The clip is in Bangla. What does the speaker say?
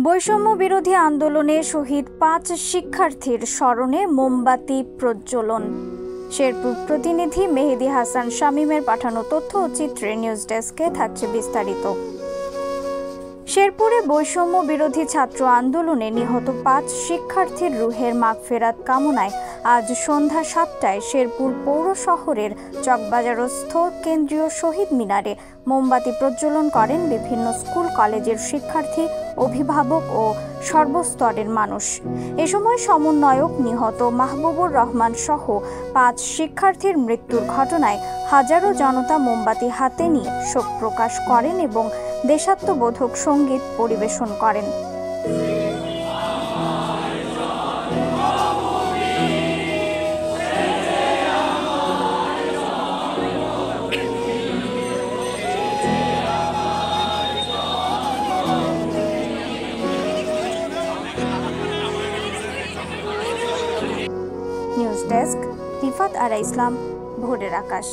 বৈষম্য বিরোধী আন্দোলনে শহীদ 5 শিক্ষার্থীর স্মরণে মোমবাতি প্রজ্বলন। শেরপুর প্রতিনিধি মেহেদী হাসান শামীমের পাঠানো তথ্য ও চিত্রে নিউজ ডেস্কে থাকছে বিস্তারিত। শেরপুরে বৈষম্য বিরোধী ছাত্র আন্দোলনে নিহত 5 শিক্ষার্থীর রুহের মাগফিরাত কামনায় আজ সন্ধ্যা 7টায় শেরপুর পৌর শহরের চকবাজারস্থ কেন্দ্রীয় শহীদ মিনারে মোমবাতি প্রজ্বলন করেন বিভিন্ন স্কুল কলেজের শিক্ষার্থী, অভিভাবক ও সর্বস্তরের মানুষ। এ সময় সমন্বয়ক নিহত মাহবুবুর রহমান সহ 5 শিক্ষার্থীর মৃত্যুর ঘটনায় হাজারো জনতা মোমবাতি হাতে নিয়ে শোক প্রকাশ করেন এবং দেশাত্মবোধক সঙ্গীত পরিবেশন করেন। নিউজ ডেস্ক, রিফাত আরা ইসলাম, ভোরের আকাশ।